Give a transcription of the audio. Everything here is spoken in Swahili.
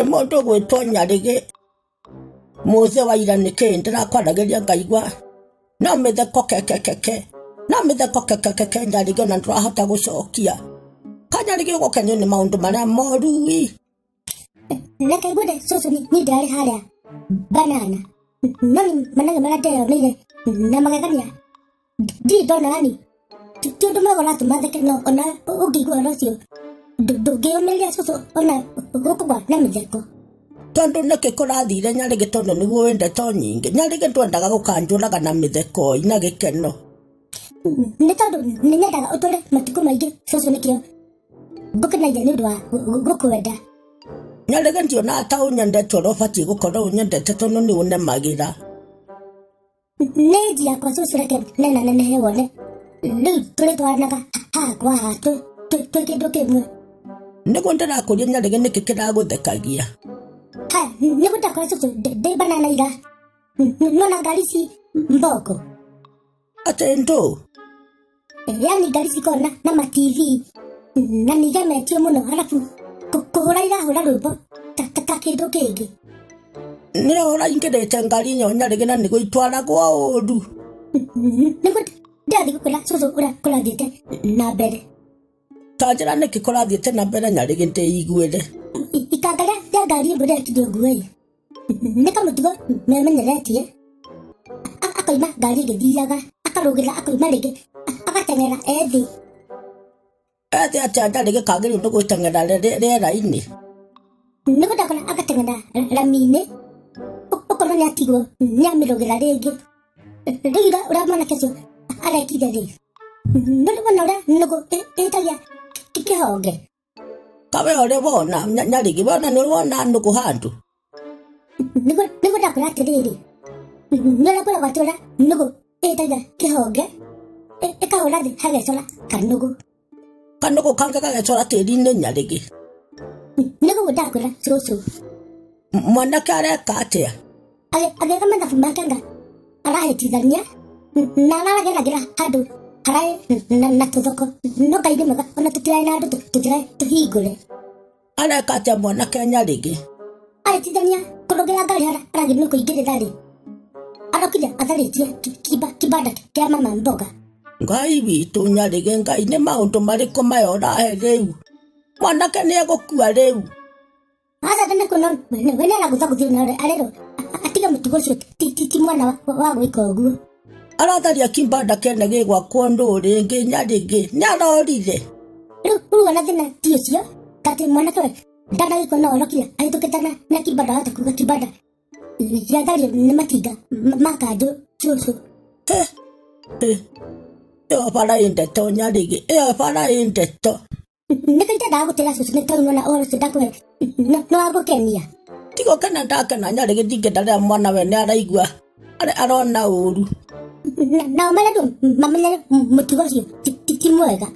Kwe mondo gwĩtwo Nyarĩgĩ Mũthĩ wa ira nĩkĩ ndĩrakwaragĩria ngaigua no mĩtheko kekekeke no mĩtheko kekekeke Nyarĩgĩ ona ndũrahota gũcokia Nyarĩgĩ ũgũkenio nĩ maũndũ marĩa moru Reke ngwende cũcũ nĩ ndĩrarĩ harĩa banana no nĩ manage marĩa ndeyonire na magegania ndirĩ ndona yani ti ũndũ mwega ũratũma theke no ona ũngĩigua ũhoro ũcio ndũngĩyũmĩrĩria cũcũ ona gũkũgwa na mĩtheko tondũ nĩkĩ kũrathire Nyarĩgĩ tondũ nĩguo wĩ ndeto nyingĩ Nyarĩgĩ ndwendaga gũkanjũraga na mĩtheko ina gĩkeno nĩ tondũ nĩ nyendaga ũtũre matukũ maingĩ cũcũ nĩkĩo ngũkenagia nĩ ũndũ wa gũkwenda Nyarĩgĩ ndionaga ta ũnyendete ũrĩa ũbatiĩ gũkorwo ũnyendete tondũ nĩ ũnemagĩra nĩ njia kwa cũcũ reke nenanenehe wone rĩu tũrĩ twaranaga haha kwa haha twĩ kĩndũ kĩmwe nĩguo ndĩrakũria Nyarĩgĩ nĩkĩ kĩragũthekagia nĩguo ndakora cũcũ ndĩ banana ira nona ngari ici mboko atĩ ndũ yani ngari cikona na ma-TV na nĩgemetio mũno halafu kũhũra irahũra rwĩmbo ta kĩndũ kĩngĩ nĩ ũraingĩrĩte ngari nyo Nyarĩgĩ na nĩguo itwaragwo ũũru nĩguo ndĩrathiĩ gũkwĩra cũcũ ũrĩa kũrathiĩte na mbere ta njĩra nĩkĩ kũrathiĩte na mbere Nyarĩgĩ ndĩiguĩre ikanga rĩa ngari ĩmwe rĩakirio nguo-ĩ nĩ kamũtugo memenyeretie akoima ngari ĩgĩthiaga akarũgĩra akoima rĩngĩ agateng'era ethĩ atĩa Nyarĩgĩ kagĩrĩirwo nĩ gwĩteng'era rĩera-inĩ nĩguo ndakora agateng'era rami-inĩ ũkorwo nĩ atigwo nĩ amĩrũgĩra rĩngĩ rĩu ũrĩa mwanake ũcio arekire rĩ nĩwona ũrĩa nũgũ ĩtagia kĩhonge kawe ũrĩ wona Nyarĩgĩ wona nĩ wona nũgũ handũ nĩguo ndakora atĩrĩrĩ nĩ ũrĩa kwĩragwo atĩ ũrĩa nũgũ ĩtagia kĩhonge ĩkahũra thĩ hagecora kanũgũ kange gagecora tĩri-inĩ Nyarĩgĩ nĩguo ndakwĩra cũcũ mwanake areka atĩa agĩka mathabu make nga arahĩtithania na araragĩragĩra handũ haraĩ na tũthoko no Ngai nĩ mwega ona tũtiraĩ na andũ tũtiraĩ tũhingũre areka atĩa mwanake Nyarĩgĩ ahĩtithania kũrũgĩra ngari harĩa aragĩrĩirwo kũingĩrĩra rĩ arokire atharĩtie kibanda kĩa mama mboga Ngai witũ Nyarĩgĩ Ngai nĩ maũndũ marĩkũ maya ũrahe rĩu mwanake nĩ egũkua rĩu aca nĩkuona we nĩ aragũthagũthio na arerwo atiga mũtugo ũcio ti mwana wa gwĩka ũguo aratharia kibanda kene gĩgwakwo ndũrĩngĩ Nyarĩgĩ nĩ arorire rĩu ona thĩna ti ũcio katĩ mwanake we ndanagĩkwo no orokire ahĩtũkĩte na kibanda wahota kuga kibanda gĩathario nĩ matinga ma kanjũ cũcũ ĩyo bara ĩ ndeto Nyarĩgĩ ĩyo bara ĩ ndeto nĩkĩ ndendaga gũtĩra cũcũ nĩ tondũ ona ũhoro ũcio ndakũhe no agũkenia tigo kena ndakena Nyarĩgĩ ndingĩenda rĩrĩa mwana we nĩ araigua arona ũũru nao marendwo mamenyere mũtugo ũcio ti mwega